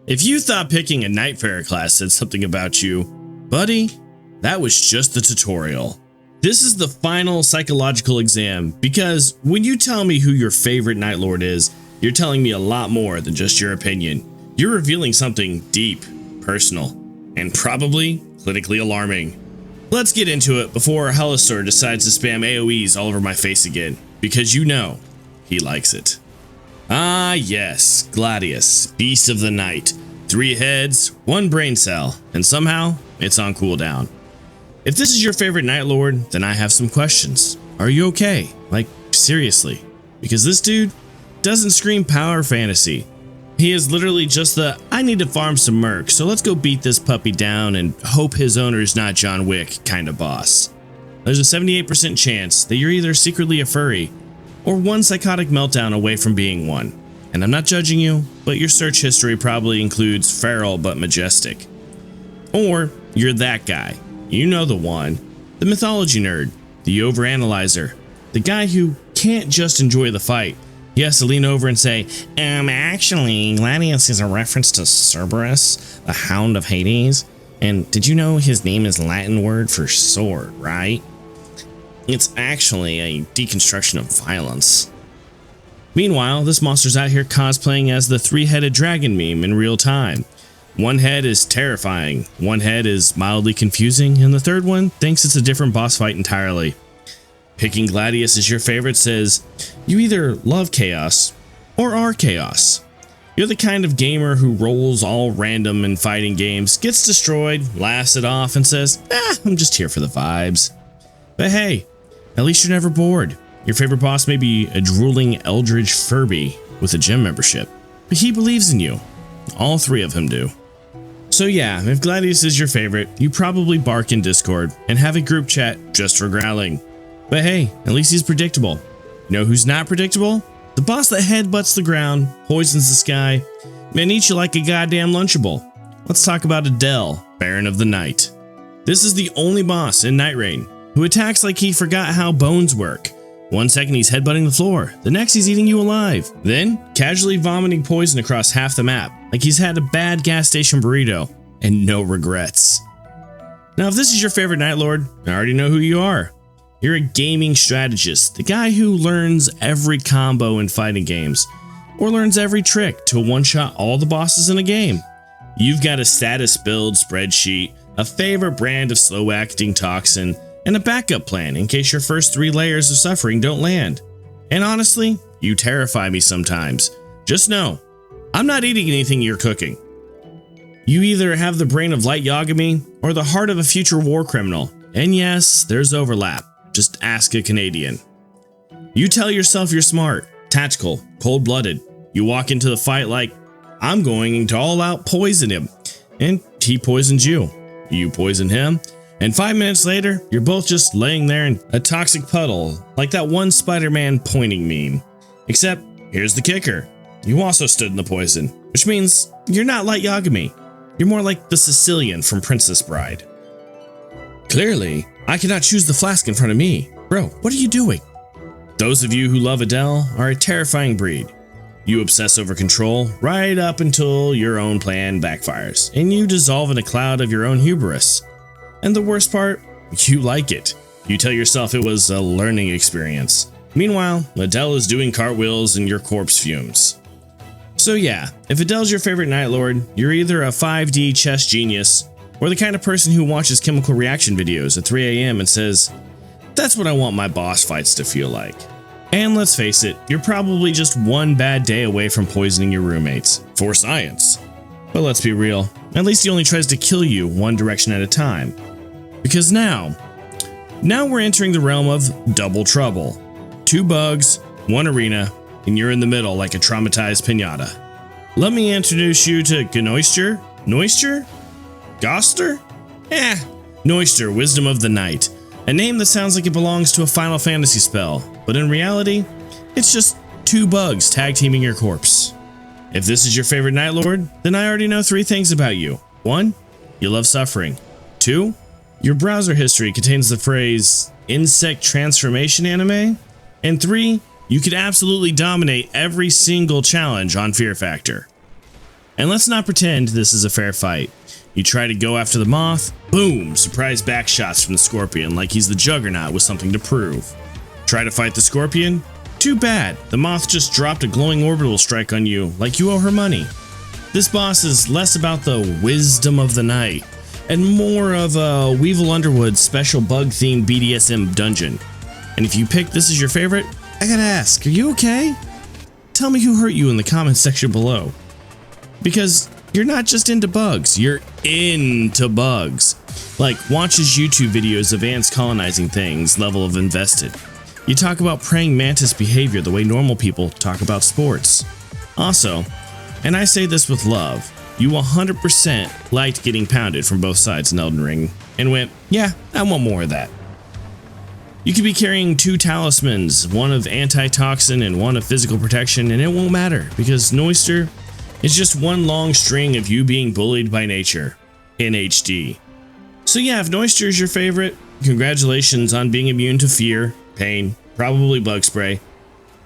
If you thought picking a Nightfarer class said something about you, buddy, that was just the tutorial. This is the final psychological exam, because when you tell me who your favorite Nightlord is, you're telling me a lot more than just your opinion. You're revealing something deep, personal, and probably clinically alarming. Let's get into it before Hollister decides to spam AoEs all over my face again, because you know he likes it. Ah yes, Gladius, Beast of the Night. 3 heads, 1 brain cell, and somehow it's on cooldown. If this is your favorite Nightlord, then I have some questions. Are you okay? Like, seriously. Because this dude doesn't scream power fantasy. He is literally just the, I need to farm some merc, so let's go beat this puppy down and hope his owner's not John Wick kind of boss. There's a 78% chance that you're either secretly a furry, or one psychotic meltdown away from being one. And I'm not judging you, but your search history probably includes feral but majestic. Or you're that guy. You know the one. The mythology nerd. The overanalyzer. The guy who can't just enjoy the fight. He has to lean over and say, actually, Gladius is a reference to Cerberus, the Hound of Hades. And did you know his name is Latin word for sword, right? It's actually a deconstruction of violence. Meanwhile, this monster's out here cosplaying as the 3-headed dragon meme in real time. One head is terrifying, one head is mildly confusing, and the third one thinks it's a different boss fight entirely. Picking Gladius as your favorite says, you either love chaos or are chaos. You're the kind of gamer who rolls all random in fighting games, gets destroyed, laughs it off, and says, I'm just here for the vibes. But hey, at least you're never bored. Your favorite boss may be a drooling eldritch Furby with a gym membership, but he believes in you. All 3 of them do. So yeah, if Gladius is your favorite, you probably bark in Discord and have a group chat just for growling. But hey, at least he's predictable. You know who's not predictable? The boss that headbutts the ground, poisons the sky, and eats you like a goddamn Lunchable. Let's talk about Adele, Baron of the Night. This is the only boss in Night Rain who attacks like he forgot how bones work. 1 second he's headbutting the floor, the next he's eating you alive, then casually vomiting poison across half the map, like he's had a bad gas station burrito, and no regrets. Now if this is your favorite Nightlord, I already know who you are. You're a gaming strategist, the guy who learns every combo in fighting games, or learns every trick to one-shot all the bosses in a game. You've got a status build spreadsheet, a favorite brand of slow-acting toxin, and a backup plan in case your first 3 layers of suffering don't land. And honestly, you terrify me sometimes. Just know, I'm not eating anything you're cooking. You either have the brain of Light Yagami or the heart of a future war criminal. And yes, there's overlap. Just ask a Canadian. You tell yourself you're smart, tactical, cold-blooded. You walk into the fight like, I'm going to all-out poison him. And he poisons you. You poison him. And 5 minutes later, you're both just laying there in a toxic puddle, like that one Spider-Man pointing meme. Except, here's the kicker. You also stood in the poison, which means you're not Light Yagami. You're more like the Sicilian from Princess Bride. Clearly, I cannot choose the flask in front of me. Bro, what are you doing? Those of you who love Adele are a terrifying breed. You obsess over control right up until your own plan backfires, and you dissolve in a cloud of your own hubris. And the worst part, you like it. You tell yourself it was a learning experience. Meanwhile, Adele is doing cartwheels in your corpse fumes. So yeah, if Adele's your favorite Nightlord, you're either a 5D chess genius, or the kind of person who watches chemical reaction videos at 3 AM and says, that's what I want my boss fights to feel like. And let's face it, you're probably just one bad day away from poisoning your roommates. For science. But let's be real, at least he only tries to kill you one direction at a time. Because now we're entering the realm of double trouble. 2 bugs, 1 arena, and you're in the middle like a traumatized pinata. Let me introduce you to Gnoister? Noister? Goster? Noister, Wisdom of the Night. A name that sounds like it belongs to a Final Fantasy spell, but in reality, it's just 2 bugs tag teaming your corpse. If this is your favorite Nightlord, then I already know 3 things about you. 1, you love suffering. 2, your browser history contains the phrase, insect transformation anime. And 3, you could absolutely dominate every single challenge on Fear Factor. And let's not pretend this is a fair fight. You try to go after the moth, boom, surprise back shots from the scorpion like he's the juggernaut with something to prove. Try to fight the scorpion? Too bad, the moth just dropped a glowing orbital strike on you like you owe her money. This boss is less about the wisdom of the night and more of a Weevil Underwood special bug-themed BDSM dungeon. And if you pick this as your favorite, I gotta ask, are you okay? Tell me who hurt you in the comments section below. Because you're not just into bugs, you're into bugs. Like watches YouTube videos of ants colonizing things level of invested. You talk about praying mantis behavior the way normal people talk about sports. Also, and I say this with love, you 100% liked getting pounded from both sides in Elden Ring and went, yeah, I want more of that. You could be carrying 2 talismans, one of antitoxin and one of physical protection, and it won't matter because Noyster is just one long string of you being bullied by nature in HD. So yeah, if Noyster is your favorite, congratulations on being immune to fear, pain, probably bug spray.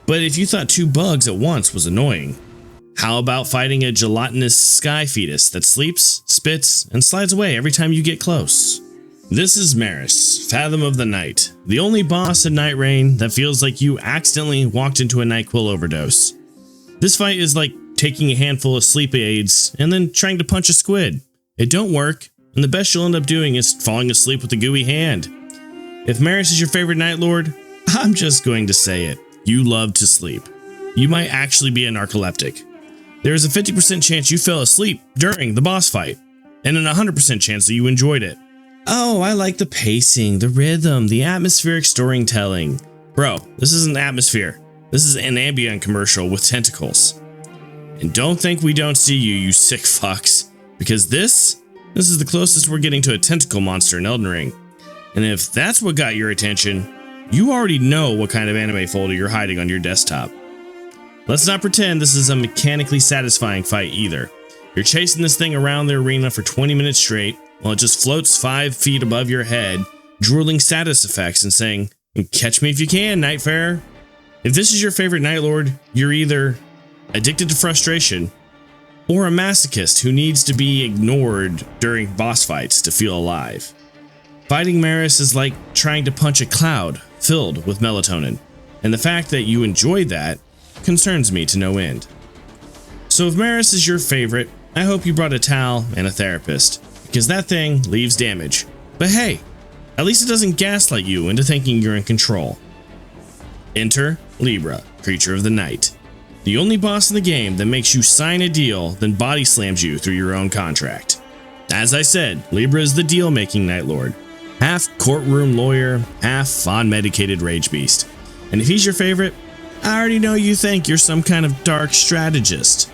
But if you thought 2 bugs at once was annoying, how about fighting a gelatinous sky fetus that sleeps, spits, and slides away every time you get close? This is Maris, Fathom of the Night, the only boss in Night Rain that feels like you accidentally walked into a NyQuil overdose. This fight is like taking a handful of sleep aids and then trying to punch a squid. It don't work, and the best you'll end up doing is falling asleep with a gooey hand. If Maris is your favorite Nightlord, I'm just going to say it. You love to sleep. You might actually be a narcoleptic. There is a 50% chance you fell asleep during the boss fight, and an 100% chance that you enjoyed it. Oh, I like the pacing, the rhythm, the atmospheric storytelling. Bro, this isn't atmosphere. This is an Ambien commercial with tentacles. And don't think we don't see you, you sick fucks, because this is the closest we're getting to a tentacle monster in Elden Ring. And if that's what got your attention, you already know what kind of anime folder you're hiding on your desktop. Let's not pretend this is a mechanically satisfying fight either. You're chasing this thing around the arena for 20 minutes straight while it just floats 5 feet above your head, drooling status effects and saying, "Catch me if you can, Nightfarer." If this is your favorite Nightlord, you're either addicted to frustration or a masochist who needs to be ignored during boss fights to feel alive. Fighting Maris is like trying to punch a cloud filled with melatonin, and the fact that you enjoy that concerns me to no end. So if Maris is your favorite, I hope you brought a towel and a therapist, because that thing leaves damage. But hey, at least it doesn't gaslight you into thinking you're in control. Enter Libra, Creature of the Night. The only boss in the game that makes you sign a deal, then body slams you through your own contract. As I said, Libra is the deal-making Nightlord. Half courtroom lawyer, half fawn-medicated rage beast. And if he's your favorite, I already know you think you're some kind of dark strategist.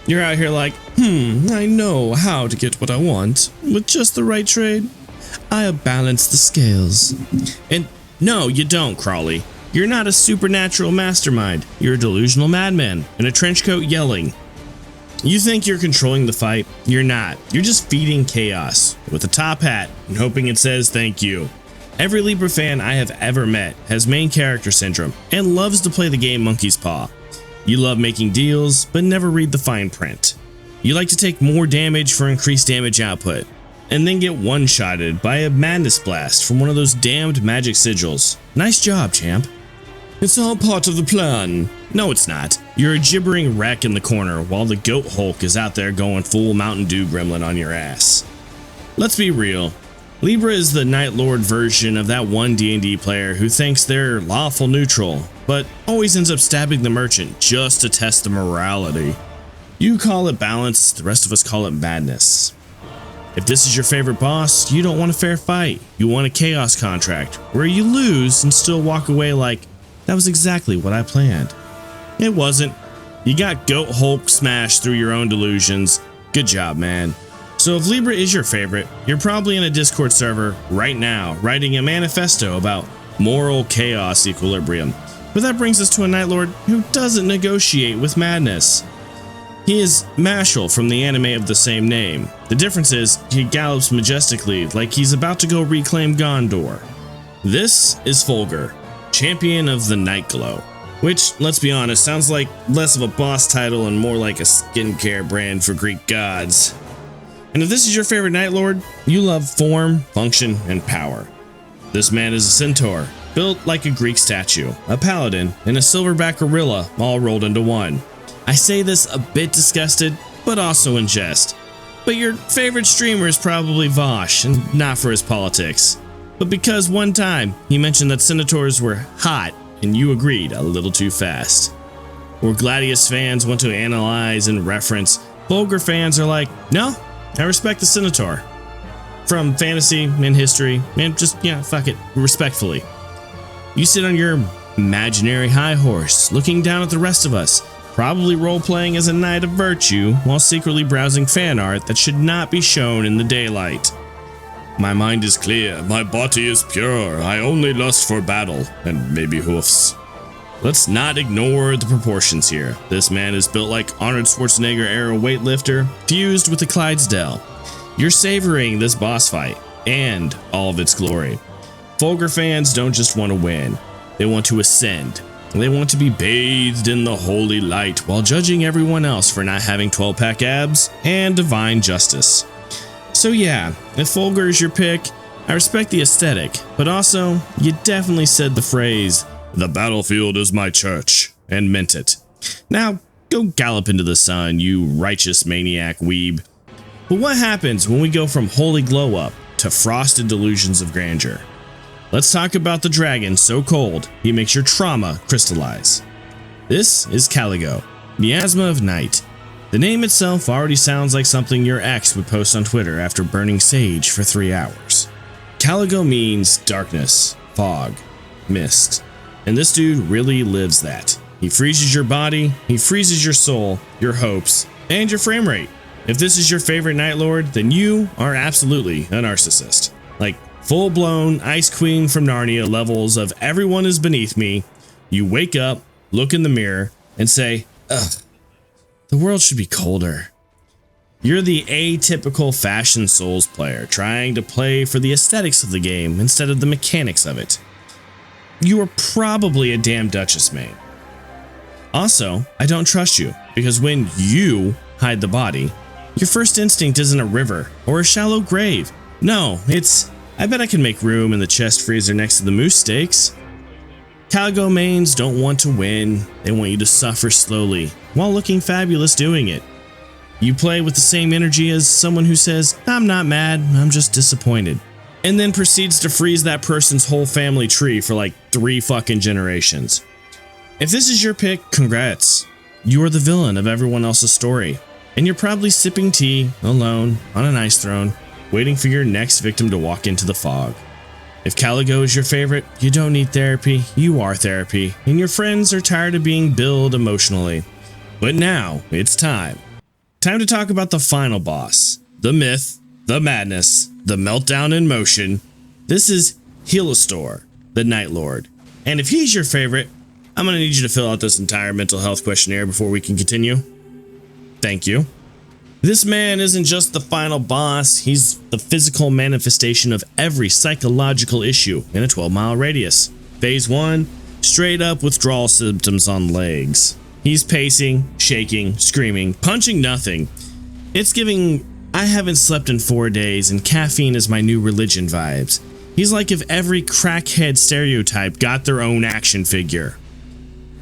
You're out here like, I know how to get what I want. With just the right trade, I balance the scales. And no, you don't, Crawley. You're not a supernatural mastermind. You're a delusional madman in a trench coat yelling. You think you're controlling the fight? You're not. You're just feeding chaos with a top hat and hoping it says thank you. Every Libra fan I have ever met has main character syndrome and loves to play the game Monkey's Paw. You love making deals, but never read the fine print. You like to take more damage for increased damage output, and then get one-shotted by a madness blast from one of those damned magic sigils. Nice job, champ. It's all part of the plan. No, it's not. You're a gibbering wreck in the corner while the goat Hulk is out there going full Mountain Dew gremlin on your ass. Let's be real. Libra is the Nightlord version of that one D&D player who thinks they're lawful neutral, but always ends up stabbing the merchant just to test the morality. You call it balance, the rest of us call it madness. If this is your favorite boss, you don't want a fair fight. You want a chaos contract, where you lose and still walk away like, that was exactly what I planned. It wasn't. You got Goat Hulk smashed through your own delusions. Good job, man. So if Libra is your favorite, you're probably in a Discord server right now writing a manifesto about moral chaos equilibrium. But that brings us to a Nightlord who doesn't negotiate with madness. He is Mashal from the anime of the same name. The difference is he gallops majestically like he's about to go reclaim Gondor. This is Vulgar, champion of the Night Glow, Which, let's be honest, sounds like less of a boss title and more like a skincare brand for Greek gods. And if this is your favorite Nightlord, you love form, function, and power. This man is a centaur, built like a Greek statue, a paladin, and a silverback gorilla all rolled into one. I say this a bit disgusted, but also in jest. But your favorite streamer is probably Vosh, and not for his politics, but because one time he mentioned that centaurs were hot and you agreed a little too fast. Where Gladius fans want to analyze and reference, Vulgar fans are like, no, I respect the centaur. From fantasy and history, and just, fuck it, respectfully. You sit on your imaginary high horse, looking down at the rest of us, probably role-playing as a knight of virtue while secretly browsing fan art that should not be shown in the daylight. My mind is clear, my body is pure, I only lust for battle, and maybe hoofs. Let's not ignore the proportions here. This man is built like Arnold Schwarzenegger era weightlifter, fused with a Clydesdale. You're savoring this boss fight, and all of its glory. Vulgar fans don't just want to win, they want to ascend. They want to be bathed in the holy light while judging everyone else for not having 12-pack abs and divine justice. So yeah, if Vulgar is your pick, I respect the aesthetic, but also, you definitely said the phrase, "The battlefield is my church," and meant it. Now, go gallop into the sun, you righteous maniac weeb. But what happens when we go from holy glow up to frosted delusions of grandeur? Let's talk about the dragon so cold, he makes your trauma crystallize. This is Calgo, Miasma of Night. The name itself already sounds like something your ex would post on Twitter after burning sage for 3 hours. Calgo means darkness, fog, mist. And this dude really lives that. He freezes your body, he freezes your soul, your hopes, and your frame rate. If this is your favorite Nightlord, then you are absolutely a narcissist. Like full-blown Ice Queen from Narnia levels of everyone is beneath me. You wake up, look in the mirror, and say, ugh, the world should be colder. You're the atypical fashion Souls player trying to play for the aesthetics of the game instead of the mechanics of it. You are probably a damn Duchess main. Also, I don't trust you, because when you hide the body, your first instinct isn't a river or a shallow grave. No, it's, I bet I can make room in the chest freezer next to the moose steaks. Calgo mains don't want to win, they want you to suffer slowly, while looking fabulous doing it. You play with the same energy as someone who says, I'm not mad, I'm just disappointed, and then proceeds to freeze that person's whole family tree for like 3 fucking generations. If this is your pick, congrats. You are the villain of everyone else's story, and you're probably sipping tea, alone, on an ice throne, waiting for your next victim to walk into the fog. If Calgo is your favorite, you don't need therapy, you are therapy, and your friends are tired of being billed emotionally. But now, it's time. Time to talk about the final boss. The myth, the madness, the meltdown in motion. This is Hilistor, the Nightlord. And if he's your favorite, I'm gonna need you to fill out this entire mental health questionnaire before we can continue. Thank you. This man isn't just the final boss, he's the physical manifestation of every psychological issue in a 12-mile radius. Phase 1, straight up withdrawal symptoms on legs. He's pacing, shaking, screaming, punching nothing. It's giving, I haven't slept in 4 days and caffeine is my new religion vibes. He's like if every crackhead stereotype got their own action figure.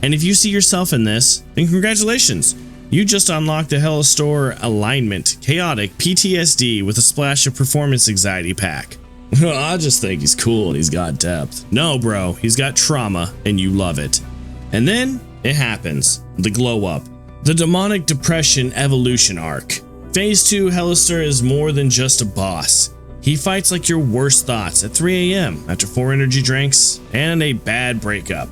And if you see yourself in this, then congratulations. You just unlocked the Hilistor Alignment, Chaotic PTSD with a splash of Performance Anxiety pack. I just think he's cool and he's got depth. No bro, he's got trauma and you love it. And then it happens, the glow up. The Demonic Depression Evolution Arc. Phase 2 Hollister is more than just a boss. He fights like your worst thoughts at 3 AM after 4 energy drinks and a bad breakup.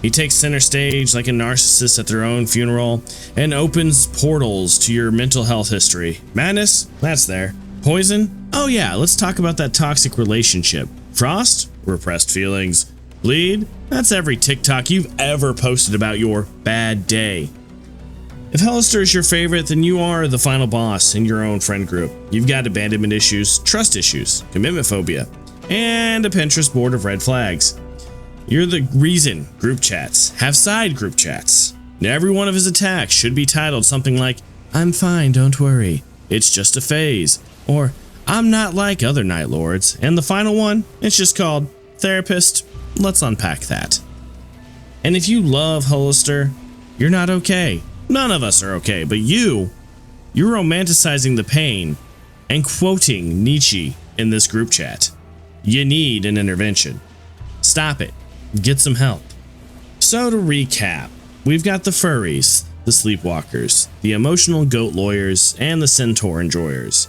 He takes center stage like a narcissist at their own funeral and opens portals to your mental health history. Madness? That's there. Poison? Oh yeah, let's talk about that toxic relationship. Frost? Repressed feelings. Bleed? That's every TikTok you've ever posted about your bad day. If Hollister is your favorite, then you are the final boss in your own friend group. You've got abandonment issues, trust issues, commitment phobia, and a Pinterest board of red flags. You're the reason group chats have side group chats. Every one of his attacks should be titled something like, "I'm fine, don't worry. It's just a phase." Or, "I'm not like other Nightlords." And the final one, it's just called Therapist. Let's unpack that. And if you love Hollister, you're not okay. None of us are okay, but you're romanticizing the pain and quoting Nietzsche in this group chat. You need an intervention. Stop it. Get some help. So to recap, we've got the furries, the sleepwalkers, the emotional goat lawyers, and the centaur enjoyers.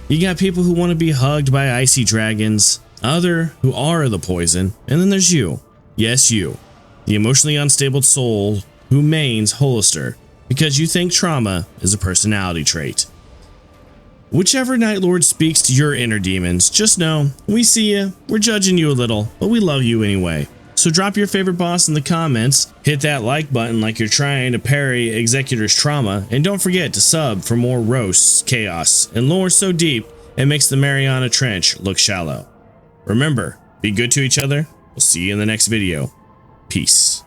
You got people who want to be hugged by icy dragons, other who are the poison, and then there's you. Yes, you. The emotionally unstable soul who mains Hollister because you think trauma is a personality trait. Whichever Nightlord speaks to your inner demons, just know, we see you, we're judging you a little, but we love you anyway. So drop your favorite boss in the comments, hit that like button like you're trying to parry Executor's trauma, and don't forget to sub for more roasts, chaos, and lore so deep it makes the Mariana Trench look shallow. Remember, be good to each other. We'll see you in the next video. Peace.